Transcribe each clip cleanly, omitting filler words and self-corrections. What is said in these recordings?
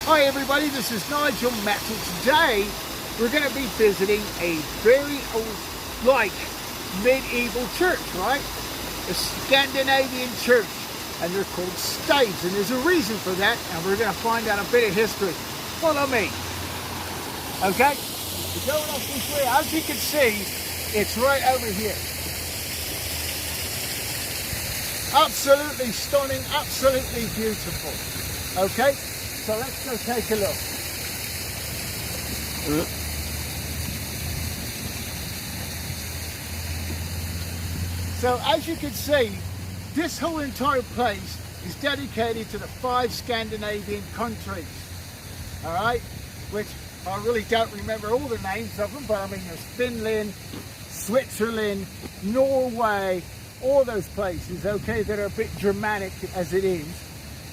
Hi everybody, this is Nigel Mattel. Today we're going to be visiting a very old, medieval church, right? A Scandinavian church, and they're called staves, and there's a reason for that, and we're going to find out a bit of history. Follow me. Okay? We're going up this way. As you can see, it's right over here. Absolutely stunning, absolutely beautiful. Okay? So let's go take a look. So as you can see, this whole entire place is dedicated to the 5 Scandinavian countries. Alright? Which I really don't remember all the names of them, but I mean there's Finland, Switzerland, Norway, all those places, okay, that are a bit Germanic as it is.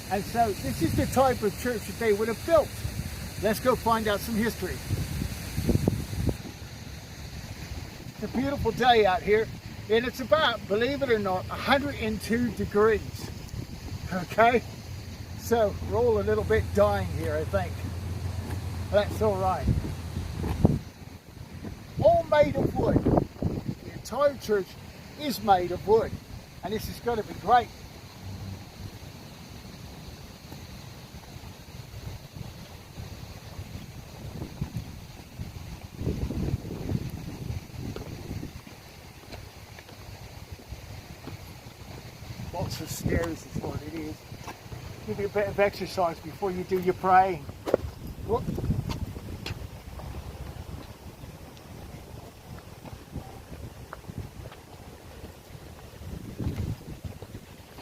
And so this is the type of church that they would have built. Let's go find out some history. It's a beautiful day out here, and it's about, believe it or not, 102 degrees. Okay? So we're all a little bit dying here, I think. That's all right. All made of wood. The entire church is made of wood, and this is going to be great. Lots of stairs is what it is. Give you a bit of exercise before you do your praying. Whoop.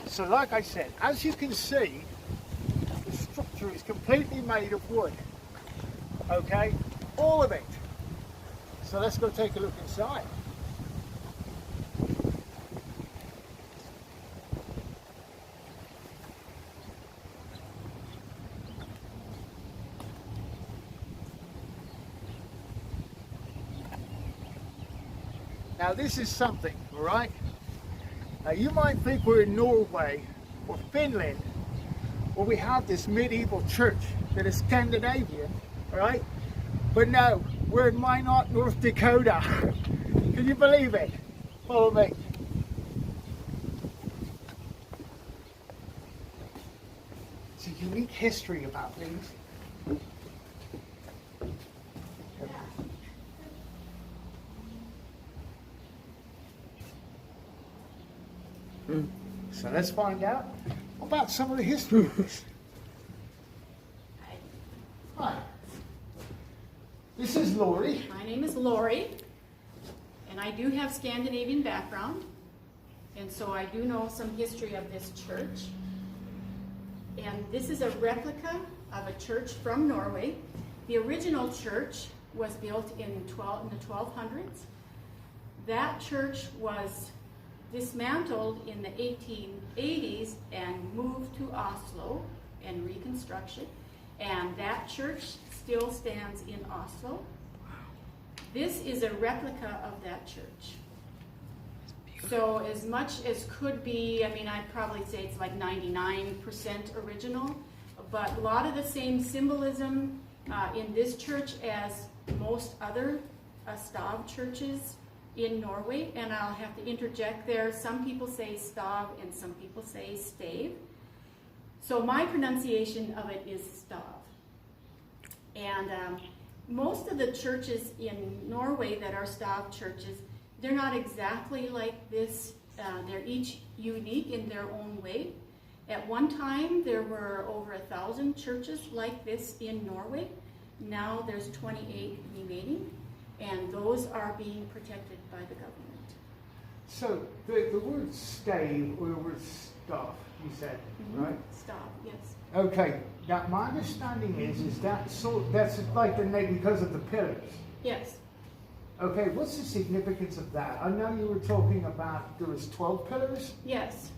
So like I said, as you can see, the structure is completely made of wood. Okay? All of it. So let's go take a look inside. Now this is something, all right? Now you might think we're in Norway or Finland, where we have this medieval church that is Scandinavian, all right? But no, we're in Minot, North Dakota. Can you believe it? Follow me. It's a unique history about these. So let's find out about some of the history. Hi. This is Lori. My name is Lori, and I do have Scandinavian background, and so I do know some history of this church. And this is a replica of a church from Norway. The original church was built in the 1200s. That church was dismantled in the 1880s and moved to Oslo and reconstruction, and that church still stands in Oslo. This is a replica of that church. So as much as could be, I mean, I'd probably say it's like 99% original, but a lot of the same symbolism in this church as most other Stav churches in Norway, and I'll have to interject there. Some people say Stav and some people say stave. So my pronunciation of it is Stav. And most of the churches in Norway that are Stav churches, they're not exactly like this. They're each unique in their own way. At one time, there were over 1,000 churches like this in Norway. Now there's 28 remaining, and those are being protected by the government. So the word stave or the word staff, you said, right? Stav, yes. Okay. Now my understanding is that that's like the name because of the pillars. Yes. Okay. What's the significance of that? I know you were talking about there was 12 pillars. Yes.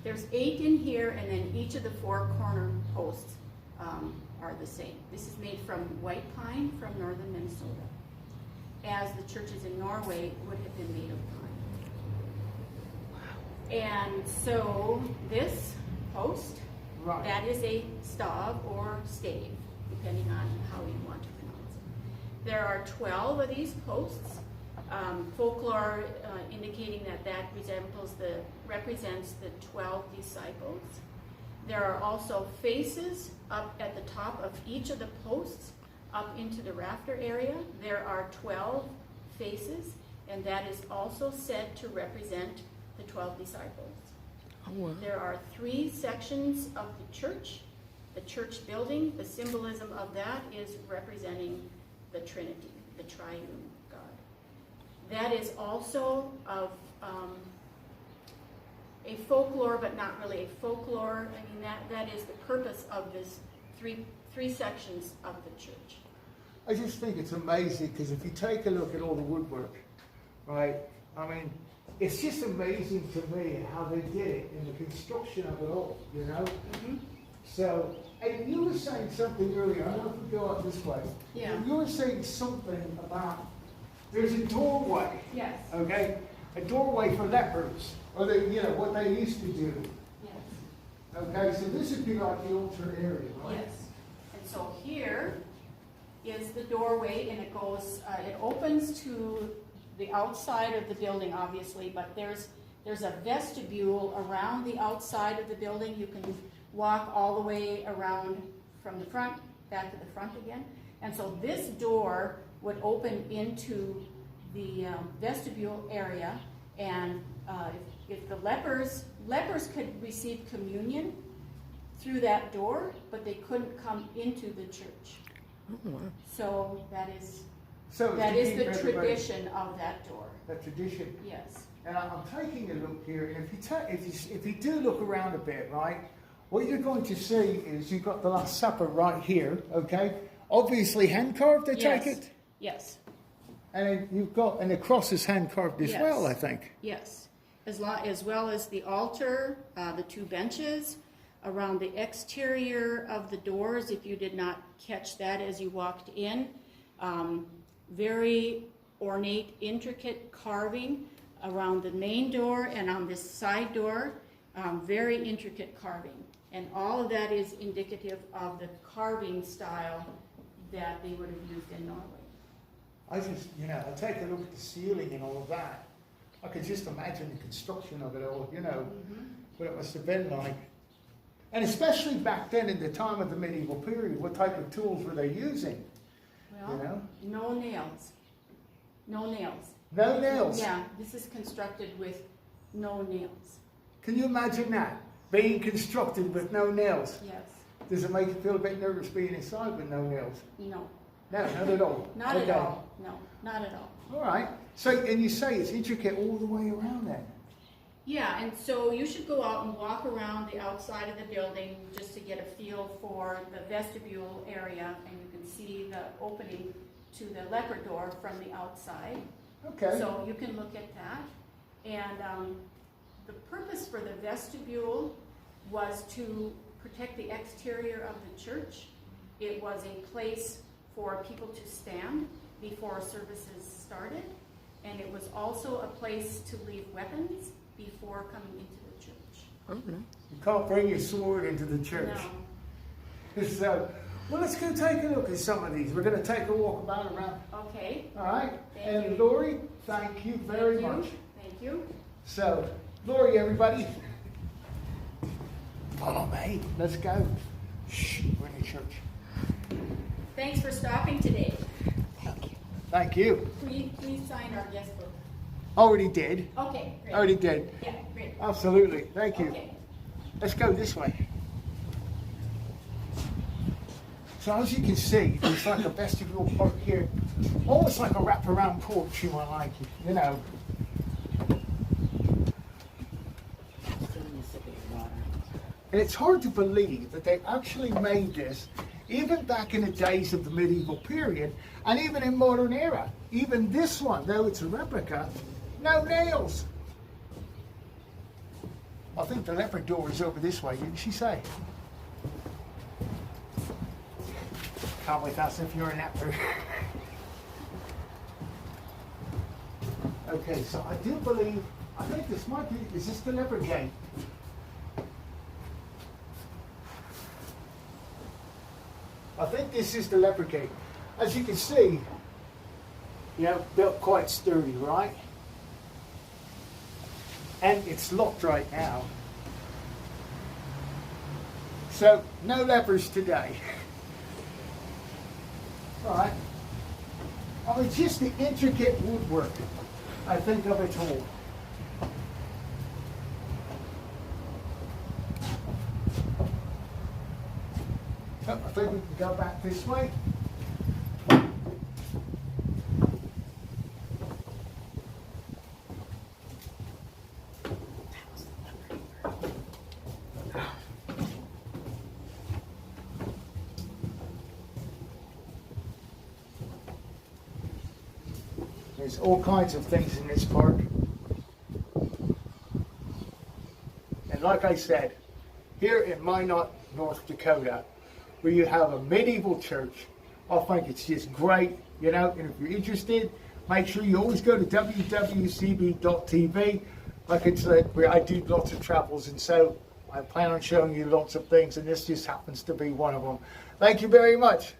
There's 8 in here, and then each of the 4 corner posts are the same. This is made from white pine from northern Minnesota, as the churches in Norway would have been made of pine. And so this post, Right. that is a stav or stave. depending on how you want to pronounce it. There are 12 of these posts. Folklore indicating that represents the 12 disciples. There are also faces up at the top of each of the posts up into the rafter area. There are 12 faces, and that is also said to represent the 12 disciples. Oh, wow. There are 3 sections of the church building. The symbolism of that is representing the Trinity, the triune God. That is also of a folklore, but not really a folklore. I mean, that is the purpose of this three sections of the church. I just think it's amazing because if you take a look at all the woodwork, right? I mean, it's just amazing to me how they did it in the construction of it all, you know? Mm-hmm. So, and you were saying something earlier, I don't know if we go out this way. Yeah. You were saying something about, there's a doorway. Yes. Okay? A doorway for lepers, or what they used to do. Yes. Okay, so this would be like the altar area, right? Yes. And so here is the doorway, and it opens to the outside of the building, obviously, but there's a vestibule around the outside of the building. You can walk all the way around from the front, back to the front again. And so this door would open into the vestibule area, and if the lepers could receive communion through that door, but they couldn't come into the church. Oh, wow. So that is So the everybody- tradition of that door. The tradition. Yes. And I'm taking a look here, and if you do look around a bit, right, what you're going to see is you've got the Last Supper right here, okay? Obviously hand carved, I take it? Yes. And then you've got, and the cross is hand carved as Yes. well, I think. Yes. As well as the altar, the 2 benches, around the exterior of the doors, if you did not catch that as you walked in. Very ornate, intricate carving around the main door and on this side door, very intricate carving. And all of that is indicative of the carving style that they would have used in Norway. I just, I take a look at the ceiling and all of that. I could just imagine the construction of it all, what it must have been like. And especially back then in the time of the medieval period, what type of tools were they using? Well, no nails. No nails. No nails? Yeah, this is constructed with no nails. Can you imagine that? Being constructed with no nails? Yes. Does it make you feel a bit nervous being inside with no nails? No. No, not at all. Not Okay. at all. No, not at all. All right. So, and you say it's intricate all the way around then? Yeah, and so you should go out and walk around the outside of the building just to get a feel for the vestibule area, and you can see the opening to the leper door from the outside. Okay. So you can look at that. And the purpose for the vestibule was to protect the exterior of the church. It was a place for people to stand before services started, and it was also a place to leave weapons before coming into the church. Oh, no. You can't bring your sword into the church. No. So, well, let's go take a look at some of these. We're going to take a walk about around. Okay. All right. Thank And you. Lori, thank you very Thank you. much. Thank you. So, Lori, everybody, follow me. Let's go. Shh, we're in the church. Thanks for stopping today. Thank you. Thank you. Please sign our guest book. Already did. Okay, great. Already did. Yeah, great. Absolutely. Thank you. Okay. Let's go this way. So as you can see, there's like a vestibule part here, almost like a wraparound porch, you might like it, Still needs to be water. And it's hard to believe that they actually made this even back in the days of the medieval period, and even in modern era. Even this one, though it's a replica, no nails. I think the leopard door is over this way, didn't she say? Come with us if you're an leopard. Okay, so I do believe, I think this might be, is this the leopard gate? I think think this is the leper gate. As you can see, you know, built quite sturdy, right? And it's locked right now. So, no lepers today. Alright. I mean, just the intricate woodwork, I think, of it all. Oh, I think we can go back this way. There's all kinds of things in this park. And like I said, here in Minot, North Dakota, where you have a medieval church, I think it's just great, you know, and if you're interested, make sure you always go to wwcb.tv. Like I said, where I do lots of travels, and so I plan on showing you lots of things, and this just happens to be one of them. Thank you very much.